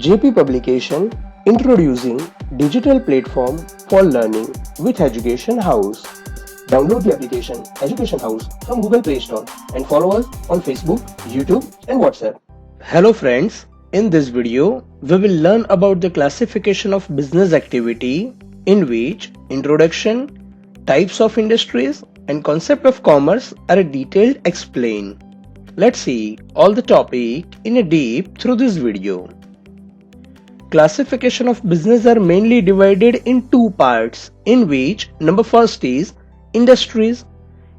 JP Publication introducing digital platform for learning with Education House. Download the application Education House from Google Play Store and follow us on Facebook, YouTube and WhatsApp. Hello friends, in this video we will learn about the classification of business activity in which introduction, types of industries and concept of commerce are detailed explained. Let's see all the topic in a deep through this video. Classification of business are mainly divided in two parts, in which number first is industries.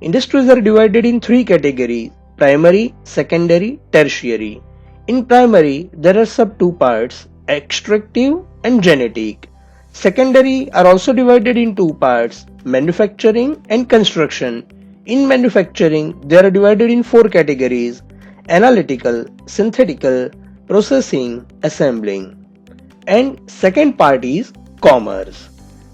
Industries are divided in three categories: primary, secondary, tertiary. In primary, there are sub two parts, extractive and genetic. Secondary are also divided in two parts, manufacturing and construction. In manufacturing, they are divided in four categories: analytical, synthetical, processing, assembling. And second part is commerce.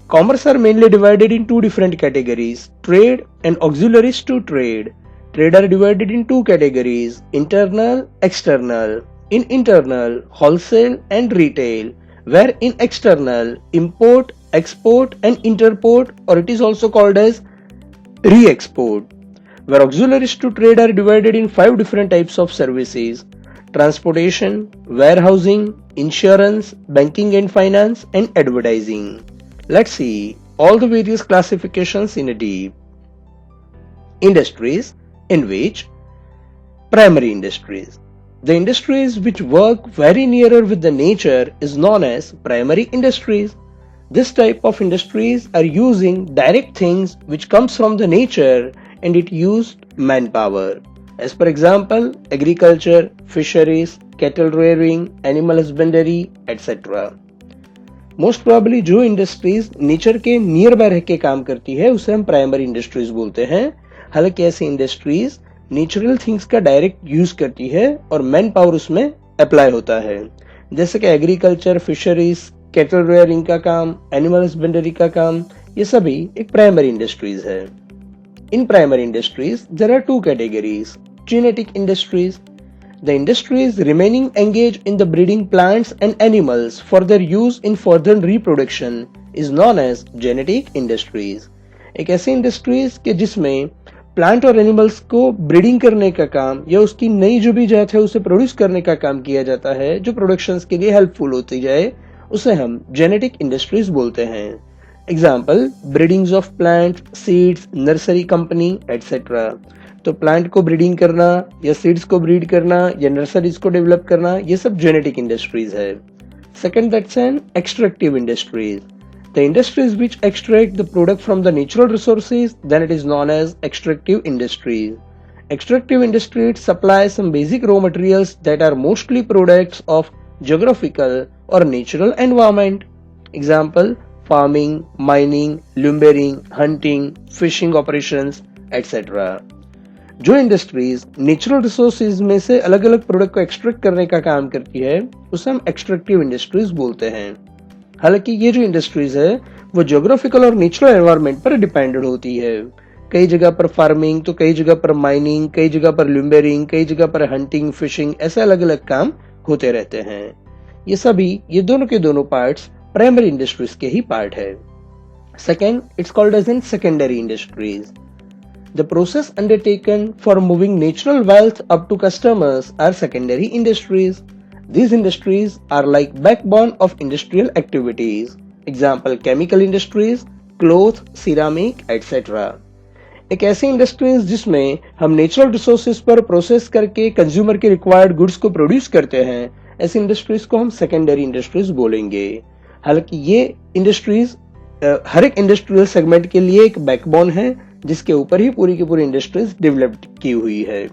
Commerce are mainly divided in two different categories, trade and auxiliaries to trade. Trade are divided in two categories, internal, external. In internal, wholesale and retail, where in external, import, export and interport, or it is also called as re-export. Where auxiliaries to trade are divided in five different types of services: transportation, warehousing, insurance, banking and finance, and advertising. Let's see all the various classifications in a deep. Industries, in which primary industries. The industries which work very nearer with the nature is known as primary industries. This type of industries are using direct things which comes from the nature and it used manpower. As per example, agriculture, fisheries, cattle rearing, animal husbandry, etc. Most probably जो industries nature के near by रह के काम करती है उसे हम primary industries बोलते हैं। हालांकि ऐसी इंडस्ट्रीज नेचुरल थिंग्स का डायरेक्ट यूज करती है और मैन पावर उसमें अप्लाई होता है, जैसे कि एग्रीकल्चर, फिशरीज, कैटल रेयरिंग का काम, एनिमल हस्बेंडरी का काम, ये सभी एक प्राइमरी इंडस्ट्रीज है। In primary industries there are two categories: genetic industries. The industries remaining engaged in the breeding plants and animals for their use in further reproduction is known as genetic industries. एक ऐसी industries के जिसमें plant और animals को breeding करने का काम या उसकी नई जो भी जात है उसे प्रोड्यूस करने का काम किया जाता है, जो प्रोडक्शंस के लिए हेल्पफुल होती जाए, उसे हम जेनेटिक इंडस्ट्रीज बोलते हैं। Example: breedings of plant, seeds, nursery company etcetera. तो प्लांट को ब्रीडिंग करना या सीड्स को ब्रीड करना या नर्सरीज को डेवलप करना, ये सब जेनेटिक इंडस्ट्रीज है। Second, that's an extractive industries. The industries which extract the product from the natural resources, then it is known as extractive industries. Extractive industries supply some basic raw materials that are mostly products of geographical or natural environment. Example: farming, mining, lumbering, hunting, fishing operations, etc. जो industries natural resources में से अलग अलग product को extract करने का काम करती है उसे हम एक्सट्रैक्टिव इंडस्ट्रीज बोलते हैं। हालांकि ये जो इंडस्ट्रीज है वो ज्योग्राफिकल और नेचुरल एनवायरनमेंट पर डिपेंडेंट होती है। कई जगह पर फार्मिंग, तो कई जगह पर माइनिंग, कई जगह पर लुम्बरिंग, कई जगह पर हंटिंग, फिशिंग, ऐसे अलग अलग काम होते रहते हैं। ये दोनों के दोनों पार्ट्स प्राइमरी इंडस्ट्रीज के ही पार्ट है। Second, it's called as in secondary industries. The process undertaken for moving natural wealth up to customers are secondary industries. These industries are like backbone of industrial activities. Example: chemical industries, cloth, ceramic, etc. एक ऐसी industries जिसमें हम natural resources पर process करके consumer के required goods को produce करते हैं, ऐसी इंडस्ट्रीज को हम सेकेंडरी इंडस्ट्रीज बोलेंगे। हालांकि ये इंडस्ट्रीज हर एक इंडस्ट्रियल सेगमेंट के लिए एक बैकबोन है जिसके ऊपर ही पूरी की पूरी इंडस्ट्रीज डेवलप की हुई है,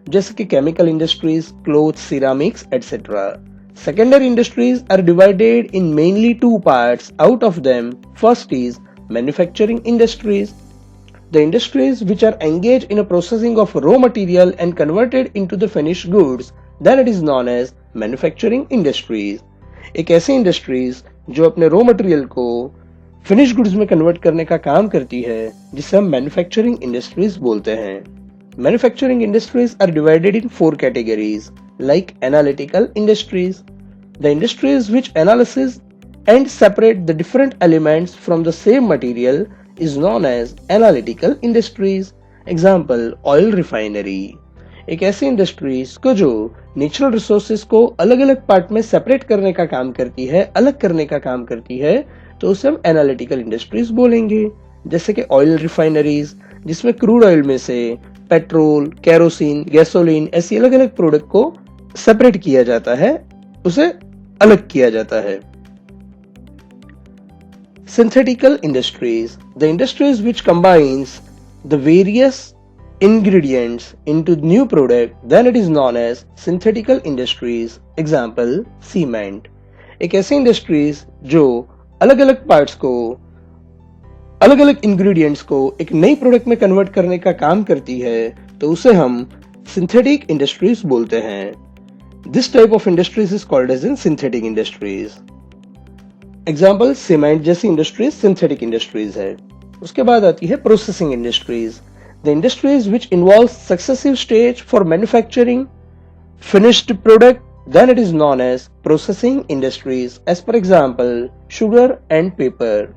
जैसे कि chemical industries, cloth, ceramics etcetera. Secondary industries are divided in mainly two parts. Out of them, first is manufacturing industries. The industries which are engaged in a processing of raw material and converted into the finished goods, then it is known as manufacturing industries. एक ऐसी industries जो अपने raw material को finish goods में convert करने का काम करती है जिसे हम मैन्युफैक्चरिंग इंडस्ट्रीज बोलते हैं। Manufacturing industries are divided in 4 categories like analytical industries. The industries which analyze and separate the different elements from the same material is known as analytical industries. Example, oil refinery. एक ऐसी industries को जो natural resources को अलग अलग part में separate करने का काम करती है, अलग करने का काम करती है, तो उसे हम एनालिटिकल इंडस्ट्रीज बोलेंगे. जैसे कि ऑयल रिफाइनरीज, जिसमें क्रूड ऑयल में से पेट्रोल, केरोसिन, गैसोलीन ऐसी अलग अलग प्रोडक्ट को सेपरेट किया जाता है, उसे अलग किया जाता है. Synthetical industries, the industries which combines the various ingredients into new product, then it is known as synthetical industries. Example, cement. एक ऐसी इंडस्ट्रीज जो अलग अलग पार्ट्स को, अलग अलग इंग्रेडिएंट्स को एक नई प्रोडक्ट में कन्वर्ट करने का काम करती है, तो उसे हम सिंथेटिक इंडस्ट्रीज बोलते हैं. This type of industries is called as in synthetic industries. Example, cement जैसी इंडस्ट्रीज सिंथेटिक इंडस्ट्रीज है. उसके बाद आती है processing industries. The industries which involve successive stage for manufacturing finished product, then it is known as processing industries. As per example, sugar and paper.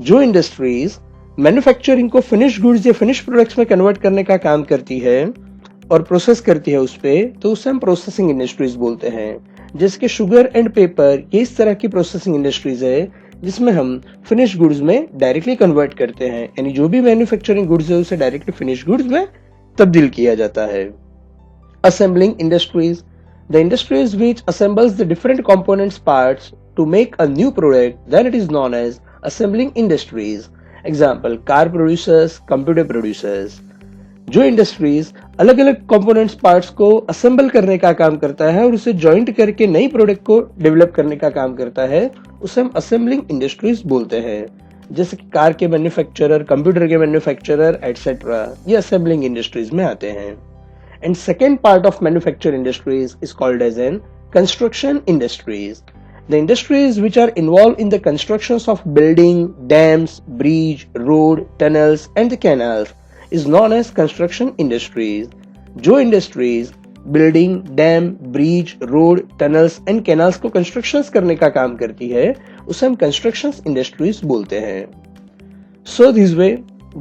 जो industries manufacturing को finish goods या finish products में convert करने का काम करती है और प्रोसेस करती है उस पे, तो उसे हम प्रोसेसिंग इंडस्ट्रीज बोलते हैं. जैसे कि शुगर एंड पेपर, ये इस तरह की प्रोसेसिंग इंडस्ट्रीज है जिसमें हम फिनिश गुड्स में डायरेक्टली कन्वर्ट करते हैं, यानी जो भी मैन्युफैक्चरिंग गुड्स है उसे डायरेक्टली फिनिश गुड्स में तब्दील किया जाता है. Assembling industries, the industries which assembles the different components parts to make a new product, then it is known as assembling industries. Example, car producers, computer producers. जो industries अलग अलग components parts को assemble करने का काम करता है और उसे जॉइंट करके नई प्रोडक्ट को डेवलप करने का काम करता है, उसे हम असेंबलिंग इंडस्ट्रीज बोलते हैं. जैसे कि कार के मैन्युफैक्चरर, कंप्यूटर के मैन्युफैक्चरर एटसेट्रा, ये असेंबलिंग इंडस्ट्रीज में आते हैं. And second part of manufacture industries is called as an construction industries. The industries which are involved in the constructions of building, dams, bridge, road, tunnels and the canals is known as construction industries. जो industries building, dam, bridge, road, tunnels and canals को constructions करने का काम करती है, उसे हम construction industries बोलते हैं. So this way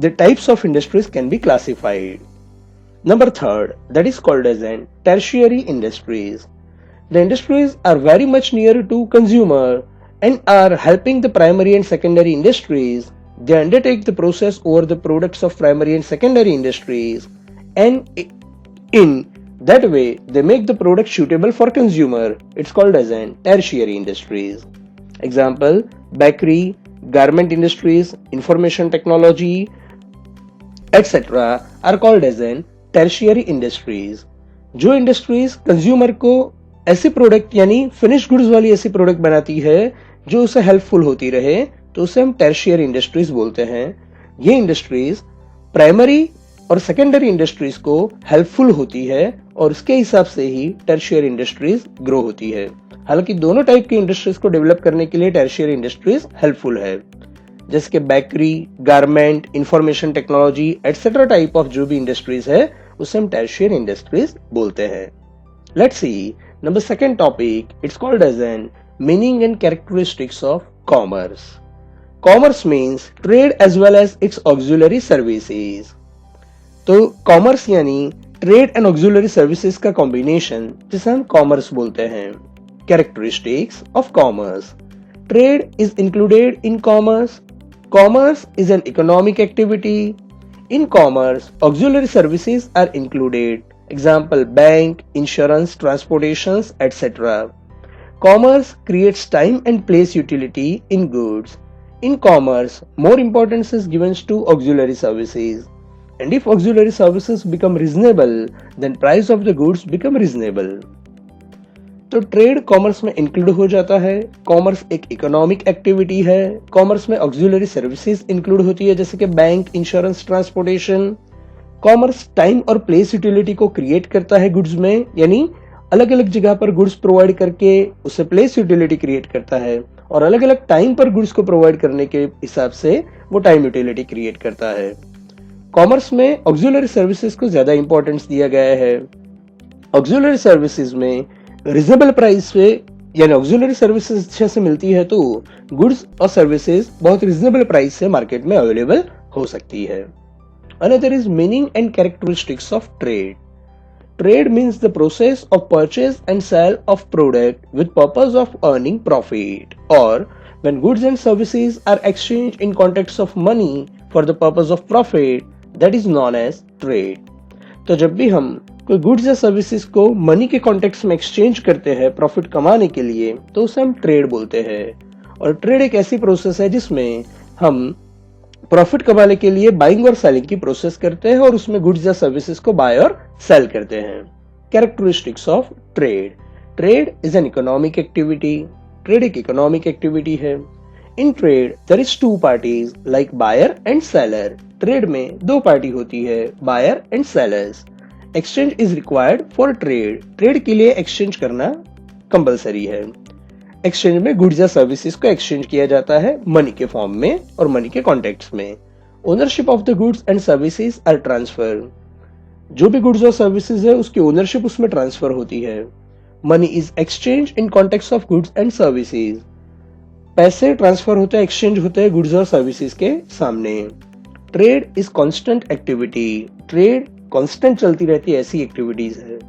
the types of industries can be classified. Number third, that is called as an tertiary industries. The industries are very much nearer to consumer and are helping the primary and secondary industries. They undertake the process over the products of primary and secondary industries, and in that way they make the product suitable for consumer. It's called as an tertiary industries. Example, bakery, garment industries, information technology, etc. are called as an tertiary industries. जो industries consumer को ऐसी product यानी finish goods वाली ऐसी product बनाती है जो उसे हेल्पफुल होती रहे, तो उसे हम टर्शियरी इंडस्ट्रीज बोलते हैं. ये इंडस्ट्रीज प्राइमरी और सेकेंडरी इंडस्ट्रीज को हेल्पफुल होती है और उसके हिसाब से ही टर्शियरी इंडस्ट्रीज ग्रो होती है. हालांकि दोनों टाइप की इंडस्ट्रीज को डेवलप करने के लिए टर्शियरी इंडस्ट्रीज हेल्पफुल है. जैसे कि bakery, garment, information technology etcetera type of जो भी इंडस्ट्रीज है उसे हम टर्शियरी इंडस्ट्रीज बोलते हैं. Let's see number second topic. It's called as an meaning and characteristics of commerce. Commerce means trade as well as its auxiliary services. तो commerce यानी trade and auxiliary services का combination जिसे हम commerce बोलते हैं. Characteristics of commerce. Trade is included in commerce. Commerce is an economic activity. In commerce, auxiliary services are included. Example, bank, insurance, transportations, etc. Commerce creates time and place utility in goods. In commerce, more importance is given to auxiliary services. And if auxiliary services become reasonable, then price of the goods become reasonable. तो trade commerce में include हो जाता है. Commerce एक economic activity है. Commerce में auxiliary services include होती है जैसे कि bank, insurance, transportation. Commerce time और प्लेस यूटिलिटी को क्रिएट करता है गुड्स में, यानी अलग अलग जगह पर गुड्स प्रोवाइड करके उसे प्लेस यूटिलिटी क्रिएट करता है और अलग अलग टाइम पर गुड्स को प्रोवाइड करने के हिसाब से वो टाइम यूटिलिटी क्रिएट करता है. कॉमर्स में ऑक्सिलरी सर्विसेज को ज्यादा इंपॉर्टेंस दिया गया है. ऑक्सिलरी सर्विसेज में रीजनेबल प्राइस पे यानी ऑक्सिलरी सर्विसेज अच्छे से मिलती है तो गुड्स और सर्विसेज बहुत रिजनेबल प्राइस से मार्केट में अवेलेबल हो सकती है। Another is meaning and characteristics of trade. Trade means the process of purchase and sale of product with purpose of earning profit, or when goods and services are exchanged in context of money for the purpose of profit, that is known as trade. तो जब भी हम कोई goods या services को money के context में exchange करते हैं प्रॉफिट कमाने के लिए तो उसे हम ट्रेड बोलते हैं। और ट्रेड एक ऐसी प्रोसेस है जिसमें हम प्रॉफिट कमाने के लिए बाइंग और सेलिंग की प्रोसेस करते हैं और उसमें गुड्स या सर्विसेज को बाय और सेल करते हैं। Characteristics of trade. Trade is an economic activity. Trade एक इकोनॉमिक एक्टिविटी है। In trade there is two parties like buyer and seller. Trade में दो पार्टी होती है, buyer and sellers. Exchange is required for trade. Trade के लिए exchange करना compulsory है। एक्सचेंज में गुड्स या सर्विसेज को एक्सचेंज किया जाता है मनी के फॉर्म में और मनी के कॉन्टेक्ट्स में। Ownership of the goods and services are transfer. जो भी गुड्स और सर्विसेज है उसकी ओनरशिप उसमें ट्रांसफर होती है। Money is exchange in context of goods and services. पैसे ट्रांसफर होते हैं, एक्सचेंज होते हैं गुड्स और सर्विसेज के सामने। Trade is constant activity. Trade constant चलती रहती है, ऐसी एक्टिविटीज है।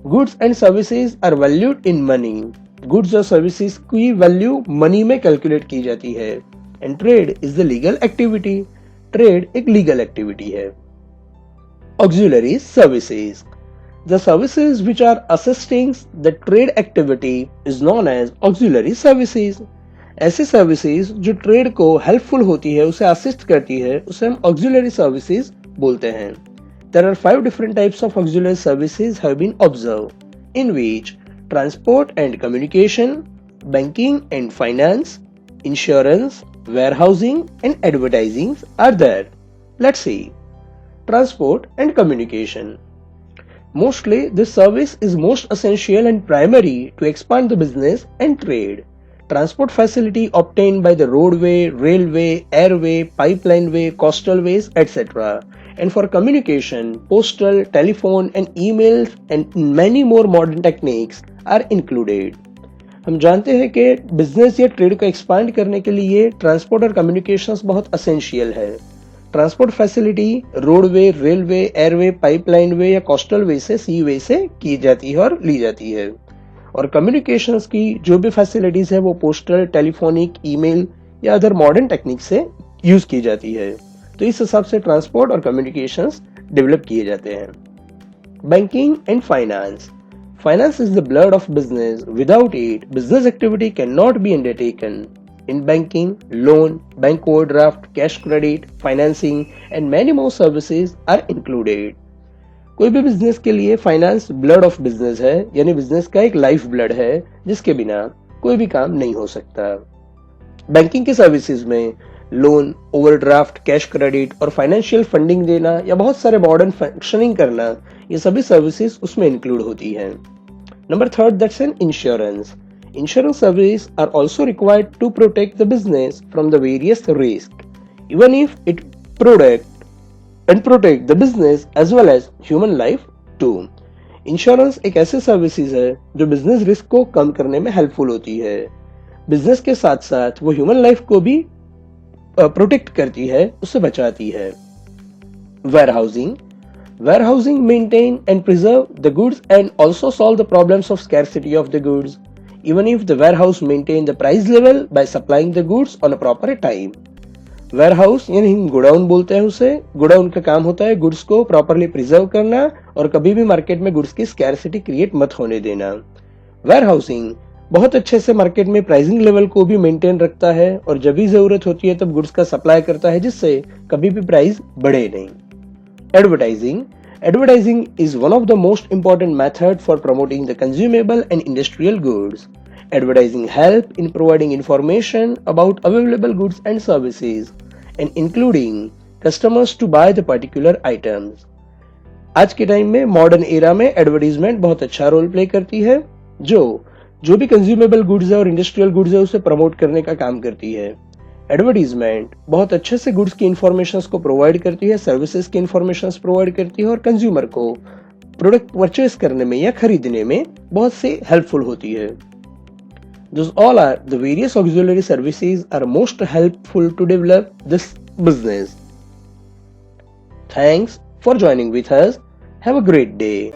Goods and services are valued in money. Goods और सर्विसेज की वैल्यू मनी में कैलकुलेट की जाती है। And trade is the legal activity. Trade एक लीगल एक्टिविटी है। Auxiliary services. The services which are assisting the trade activity is known as auxiliary services. ऐसे services जो ट्रेड को हेल्पफुल होती है, उसे असिस्ट करती है, उसे हम ऑक्सिलरी सर्विसेज बोलते हैं। There are 5 different types of auxiliary services have been observed, in which transport and communication, banking and finance, insurance, warehousing and advertising are there. Let's see. Transport and communication. Mostly, this service is most essential and primary to expand the business and trade. Transport facility obtained by the roadway, railway, airway, pipeline way, coastal ways, etc. And for communication, postal, telephone and emails and many more modern techniques are included. हम जानते हैं कि business या trade को expand करने के लिए transport और कम्युनिकेशंस बहुत असेंशियल है। Transport facility roadway, railway, airway, pipeline way या कोस्टल वे से, सी वे से की जाती है और ली जाती है। और कम्युनिकेशंस की जो भी फैसिलिटीज है वो पोस्टल, टेलीफोनिक, ईमेल या अदर मॉडर्न टेक्निक से यूज की जाती है। तो इस हिसाब से ट्रांसपोर्ट और कम्युनिकेशंस डेवलप किए जाते हैं। Banking and finance. Finance is the blood of business. Without it business activity can not be undertaken. In banking, loan, bank overdraft, cash credit, financing and many more services are included. कोई भी business के लिए finance blood of business है, यानी business का एक life blood है जिसके बिना कोई भी काम नहीं हो सकता। बैंकिंग के सर्विसेज में लोन, ओवरड्राफ्ट, कैश क्रेडिट और फाइनेंशियल फंडिंग देना या बहुत सारे मॉडर्न फंक्शनिंग करना, ये सभी सर्विसेज उसमें इंक्लूड होती हैं। Number 3, that's an insurance. Insurance services are also required to protect the business from the various risks, even if it protect the business as well as human life too. Insurance एक ऐसे services है जो business risk को कम करने में helpful होती है। Business के साथ साथ वो ह्यूमन लाइफ को भी प्रोटेक्ट करती है, उससे बचाती है। Warehousing maintain and preserve the goods and also solve the problems of scarcity of the goods, even if the warehouse maintain the price level by supplying the goods on a proper time. Warehouse यानी हम godown बोलते हैं उसे। Godown का काम होता है goods को प्रॉपरली प्रिजर्व करना और कभी भी मार्केट में गुड्स की स्कैरसिटी क्रिएट मत होने देना। वेयरहाउसिंग बहुत अच्छे से मार्केट में प्राइसिंग लेवल को भी मेंटेन रखता है और जब भी जरूरत होती है तब गुड्स का सप्लाई करता है जिससे कभी भी प्राइस बढ़े नहीं। Advertising is one of the most important method for promoting the consumable and industrial goods. Advertising help in providing information about available goods and services and including customers to buy the particular items. आज के time में modern era में advertisement बहुत अच्छा role play करती है जो भी कंज्यूमेबल गुड्स है और इंडस्ट्रियल गुड्स है उसे प्रमोट करने का काम करती है। एडवर्टीजमेंट बहुत अच्छे से गुड्स की इंफॉर्मेशंस को प्रोवाइड करती है, सर्विसेज की इंफॉर्मेशंस प्रोवाइड करती है और कंज्यूमर को प्रोडक्ट परचेस करने में या खरीदने में बहुत से हेल्पफुल होती है। Those all are the various auxiliary services are most helpful to develop this business. Thanks for joining with us. Have a great day.